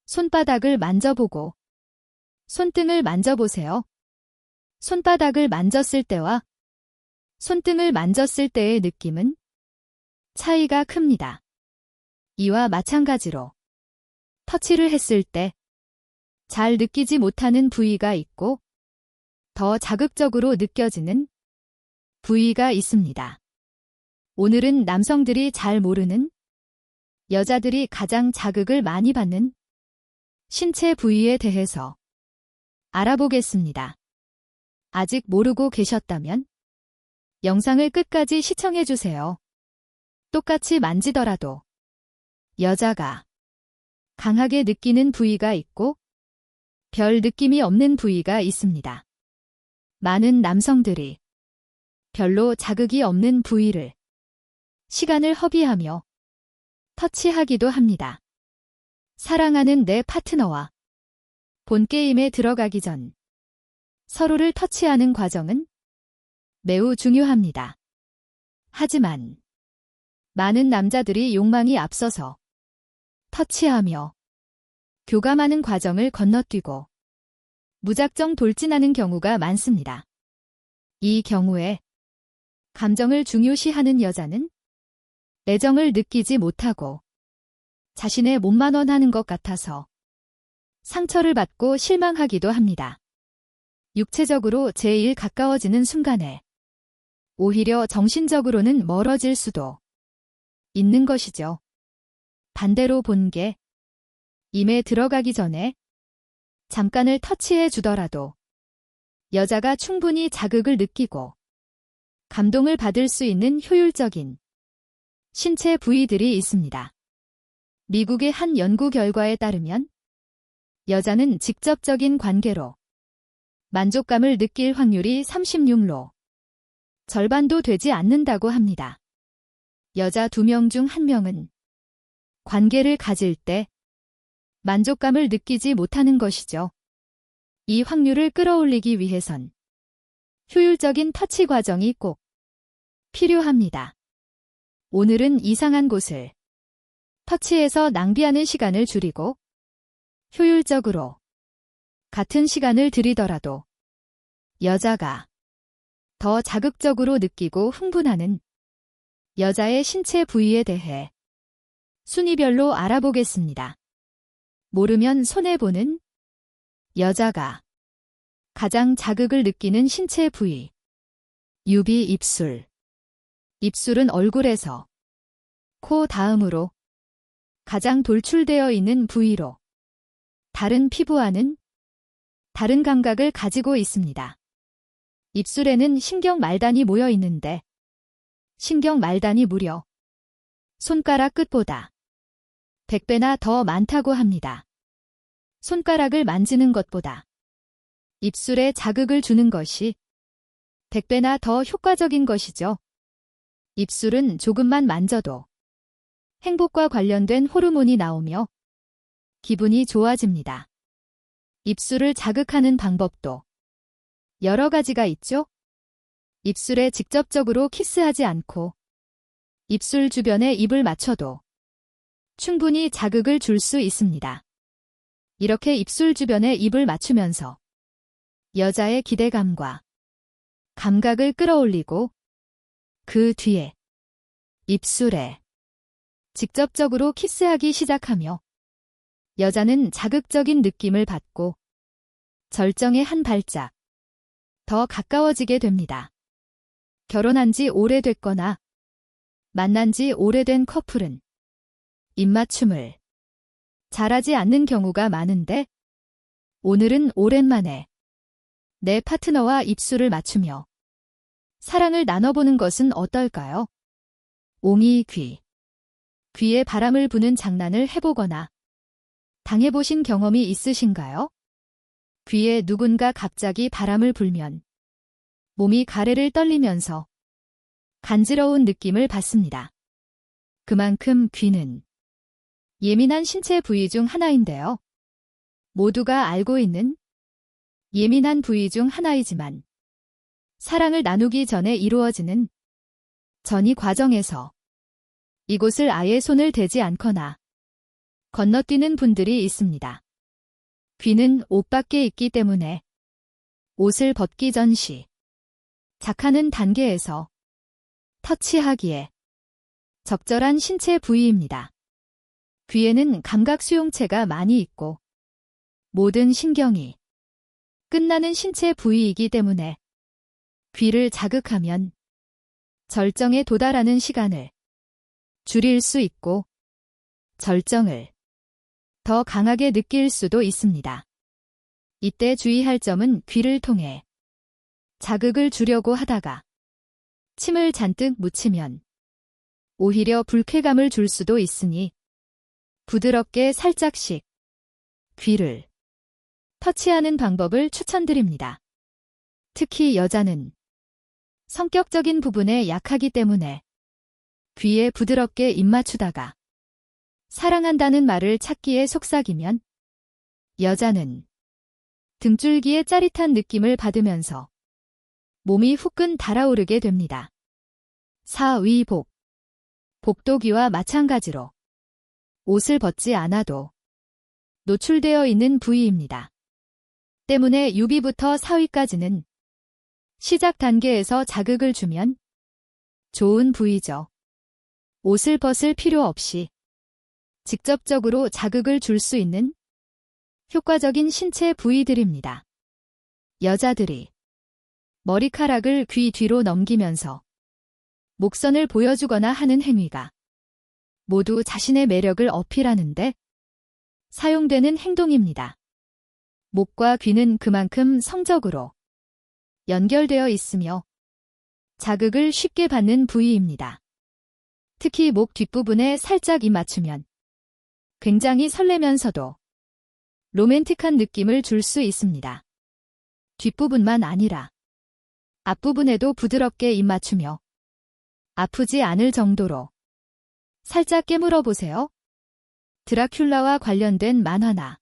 손바닥을 만져보고 손등을 만져보세요. 손바닥을 만졌을 때와 손등을 만졌을 때의 느낌은 차이가 큽니다. 이와 마찬가지로 터치를 했을 때 잘 느끼지 못하는 부위가 있고 더 자극적으로 느껴지는 부위가 있습니다. 오늘은 남성들이 잘 모르는 여자들이 가장 자극을 많이 받는 신체 부위에 대해서 알아보겠습니다. 아직 모르고 계셨다면 영상을 끝까지 시청해주세요. 똑같이 만지더라도 여자가 강하게 느끼는 부위가 있고 별 느낌이 없는 부위가 있습니다. 많은 남성들이 별로 자극이 없는 부위를 시간을 허비하며 터치하기도 합니다. 사랑하는 내 파트너와 본게임에 들어가기 전 서로를 터치하는 과정은 매우 중요합니다. 하지만 많은 남자들이 욕망이 앞서서 터치하며 교감하는 과정을 건너뛰고 무작정 돌진하는 경우가 많습니다. 이 경우에 감정을 중요시하는 여자는 애정을 느끼지 못하고 자신의 몸만 원하는 것 같아서 상처를 받고 실망하기도 합니다. 육체적으로 제일 가까워지는 순간에 오히려 정신적으로는 멀어질 수도 있는 것이죠. 반대로 본게 임에 들어가기 전에 잠깐을 터치해 주더라도 여자가 충분히 자극을 느끼고 감동을 받을 수 있는 효율적인 신체 부위들이 있습니다. 미국의 한 연구 결과에 따르면 여자는 직접적인 관계로 만족감을 느낄 확률이 36로 절반도 되지 않는다고 합니다. 여자 2명 중 1명은 관계를 가질 때 만족감을 느끼지 못하는 것이죠. 이 확률을 끌어올리기 위해선 효율적인 터치 과정이 꼭 필요합니다. 오늘은 이상한 곳을 터치해서 낭비하는 시간을 줄이고 효율적으로 같은 시간을 들이더라도 여자가 더 자극적으로 느끼고 흥분하는 여자의 신체 부위에 대해 순위별로 알아보겠습니다. 모르면 손해보는 여자가 가장 자극을 느끼는 신체 부위. 유비 입술. 입술은 얼굴에서 코 다음으로 가장 돌출되어 있는 부위로 다른 피부와는 다른 감각을 가지고 있습니다. 입술에는 신경 말단이 모여 있는데 신경 말단이 무려 손가락 끝보다 100배나 더 많다고 합니다. 손가락을 만지는 것보다 입술에 자극을 주는 것이 100배나 더 효과적인 것이죠. 입술은 조금만 만져도 행복과 관련된 호르몬이 나오며 기분이 좋아집니다. 입술을 자극하는 방법도 여러 가지가 있죠. 입술에 직접적으로 키스하지 않고 입술 주변에 입을 맞춰도 충분히 자극을 줄 수 있습니다. 이렇게 입술 주변에 입을 맞추면서 여자의 기대감과 감각을 끌어올리고 그 뒤에 입술에 직접적으로 키스하기 시작하며 여자는 자극적인 느낌을 받고 절정의 한 발짝 더 가까워지게 됩니다. 결혼한 지 오래됐거나 만난 지 오래된 커플은 입맞춤을 잘하지 않는 경우가 많은데 오늘은 오랜만에 내 파트너와 입술을 맞추며 사랑을 나눠보는 것은 어떨까요? 옹이 귀. 귀에 바람을 부는 장난을 해보거나 당해보신 경험이 있으신가요? 귀에 누군가 갑자기 바람을 불면 몸이 가래를 떨리면서 간지러운 느낌을 받습니다. 그만큼 귀는 예민한 신체 부위 중 하나인데요. 모두가 알고 있는 예민한 부위 중 하나이지만 사랑을 나누기 전에 이루어지는 전이 과정에서 이곳을 아예 손을 대지 않거나 건너뛰는 분들이 있습니다. 귀는 옷 밖에 있기 때문에 옷을 벗기 전 시작하는 단계에서 터치하기에 적절한 신체 부위입니다. 귀에는 감각 수용체가 많이 있고 모든 신경이 끝나는 신체 부위이기 때문에 귀를 자극하면 절정에 도달하는 시간을 줄일 수 있고 절정을 더 강하게 느낄 수도 있습니다. 이때 주의할 점은 귀를 통해 자극을 주려고 하다가 침을 잔뜩 묻히면 오히려 불쾌감을 줄 수도 있으니 부드럽게 살짝씩 귀를 터치하는 방법을 추천드립니다. 특히 여자는 성격적인 부분에 약하기 때문에 귀에 부드럽게 입 맞추다가 사랑한다는 말을 찾기에 속삭이면 여자는 등줄기의 짜릿한 느낌을 받으면서 몸이 후끈 달아오르게 됩니다. 사위복. 복도 귀와 마찬가지로 옷을 벗지 않아도 노출되어 있는 부위입니다. 때문에 유비부터 사위까지는 시작 단계에서 자극을 주면 좋은 부위죠. 옷을 벗을 필요 없이 직접적으로 자극을 줄 수 있는 효과적인 신체 부위들입니다. 여자들이 머리카락을 귀 뒤로 넘기면서 목선을 보여주거나 하는 행위가 모두 자신의 매력을 어필하는데 사용되는 행동입니다. 목과 귀는 그만큼 성적으로 연결되어 있으며 자극을 쉽게 받는 부위입니다. 특히 목 뒷부분에 살짝 입 맞추면 굉장히 설레면서도 로맨틱한 느낌을 줄 수 있습니다. 뒷부분만 아니라 앞부분에도 부드럽게 입 맞추며 아프지 않을 정도로 살짝 깨물어 보세요. 드라큘라와 관련된 만화나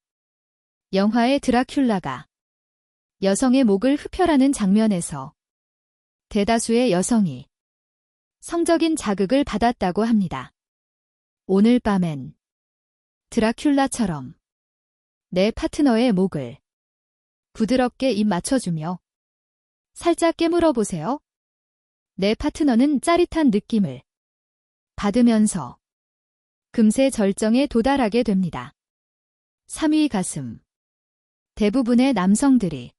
영화의 드라큘라가 여성의 목을 흡혈하는 장면에서 대다수의 여성이 성적인 자극을 받았다고 합니다. 오늘 밤엔 드라큘라처럼 내 파트너의 목을 부드럽게 입 맞춰주며 살짝 깨물어 보세요. 내 파트너는 짜릿한 느낌을 받으면서 금세 절정에 도달하게 됩니다. 3위 가슴. 대부분의 남성들이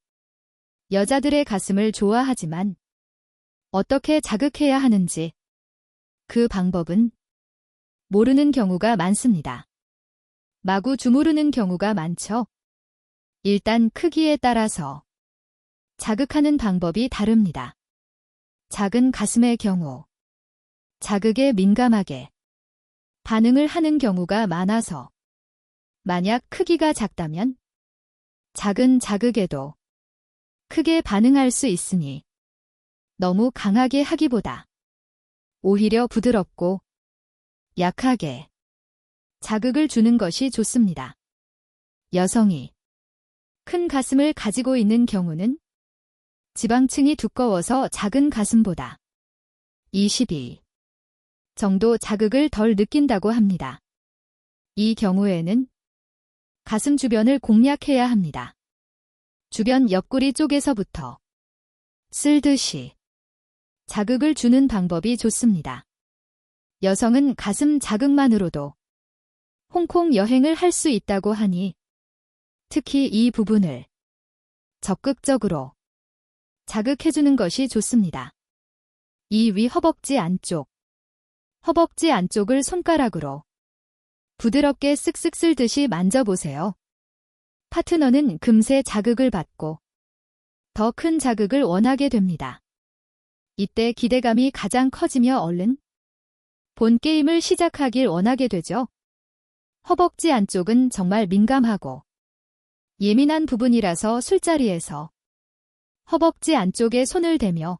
여자들의 가슴을 좋아하지만 어떻게 자극해야 하는지 그 방법은 모르는 경우가 많습니다. 마구 주무르는 경우가 많죠. 일단 크기에 따라서 자극하는 방법이 다릅니다. 작은 가슴의 경우 자극에 민감하게 반응을 하는 경우가 많아서 만약 크기가 작다면 작은 자극에도 크게 반응할 수 있으니 너무 강하게 하기보다 오히려 부드럽고 약하게 자극을 주는 것이 좋습니다. 여성이 큰 가슴을 가지고 있는 경우는 지방층이 두꺼워서 작은 가슴보다 22 정도 자극을 덜 느낀다고 합니다. 이 경우에는 가슴 주변을 공략해야 합니다. 주변 옆구리 쪽에서부터 쓸듯이 자극을 주는 방법이 좋습니다. 여성은 가슴 자극만으로도 홍콩 여행을 할 수 있다고 하니 특히 이 부분을 적극적으로 자극해주는 것이 좋습니다. 2위 허벅지 안쪽. 허벅지 안쪽을 손가락으로 부드럽게 쓱쓱 쓸듯이 만져보세요. 파트너는 금세 자극을 받고 더 큰 자극을 원하게 됩니다. 이때 기대감이 가장 커지며 얼른 본 게임을 시작하길 원하게 되죠. 허벅지 안쪽은 정말 민감하고 예민한 부분이라서 술자리에서 허벅지 안쪽에 손을 대며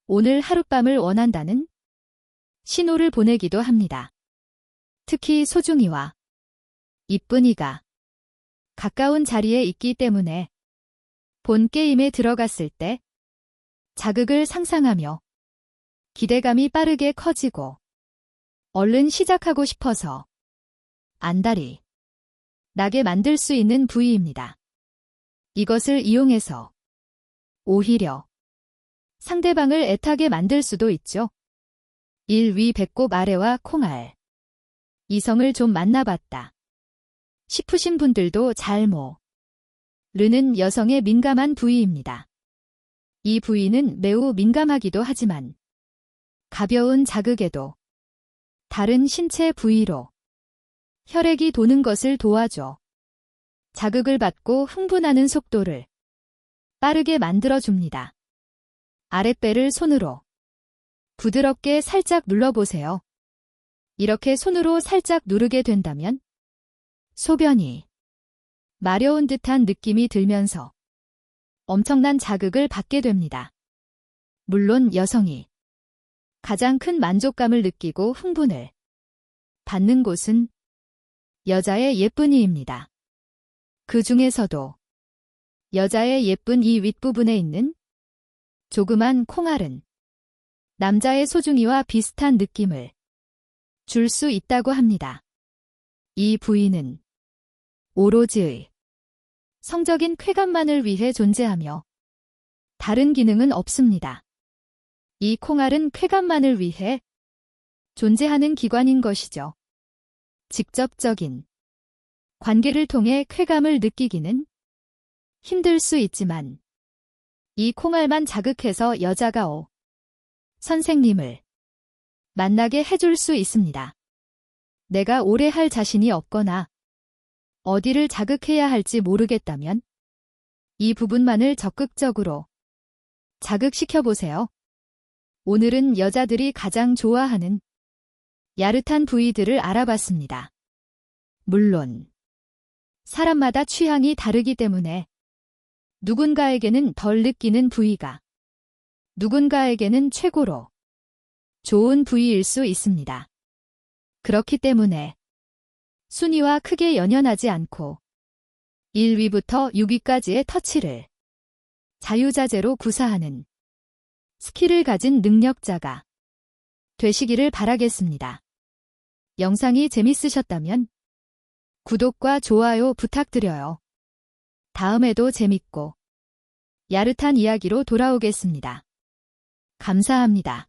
오늘 하룻밤을 원한다는 신호를 보내기도 합니다. 특히 소중이와 이쁜이가 가까운 자리에 있기 때문에 본 게임에 들어갔을 때 자극을 상상하며 기대감이 빠르게 커지고 얼른 시작하고 싶어서 안달이 나게 만들 수 있는 부위입니다. 이것을 이용해서 오히려 상대방을 애타게 만들 수도 있죠. 1. 위 배꼽 아래와 콩알. 이성을 좀 만나봤다 싶으신 분들도 잘 모르는 여성의 민감한 부위입니다. 이 부위는 매우 민감하기도 하지만 가벼운 자극에도 다른 신체 부위로 혈액이 도는 것을 도와줘 자극을 받고 흥분하는 속도를 빠르게 만들어줍니다. 아랫배를 손으로 부드럽게 살짝 눌러보세요. 이렇게 손으로 살짝 누르게 된다면 소변이 마려운 듯한 느낌이 들면서 엄청난 자극을 받게 됩니다. 물론 여성이 가장 큰 만족감을 느끼고 흥분을 받는 곳은 여자의 예쁜이입니다. 그 중에서도 여자의 예쁜 이 윗부분에 있는 조그만 콩알은 남자의 소중이와 비슷한 느낌을 줄 수 있다고 합니다. 이 부위는 오로지 성적인 쾌감만을 위해 존재하며 다른 기능은 없습니다. 이 콩알은 쾌감만을 위해 존재하는 기관인 것이죠. 직접적인 관계를 통해 쾌감을 느끼기는 힘들 수 있지만 이 콩알만 자극해서 여자가 선생님을 만나게 해줄 수 있습니다. 내가 오래 할 자신이 없거나 어디를 자극해야 할지 모르겠다면 이 부분만을 적극적으로 자극시켜보세요. 오늘은 여자들이 가장 좋아하는 야릇한 부위들을 알아봤습니다. 물론 사람마다 취향이 다르기 때문에 누군가에게는 덜 느끼는 부위가 누군가에게는 최고로 좋은 부위일 수 있습니다. 그렇기 때문에 순위와 크게 연연하지 않고 1위부터 6위까지의 터치를 자유자재로 구사하는 스킬을 가진 능력자가 되시기를 바라겠습니다. 영상이 재밌으셨다면 구독과 좋아요 부탁드려요. 다음에도 재밌고 야릇한 이야기로 돌아오겠습니다. 감사합니다.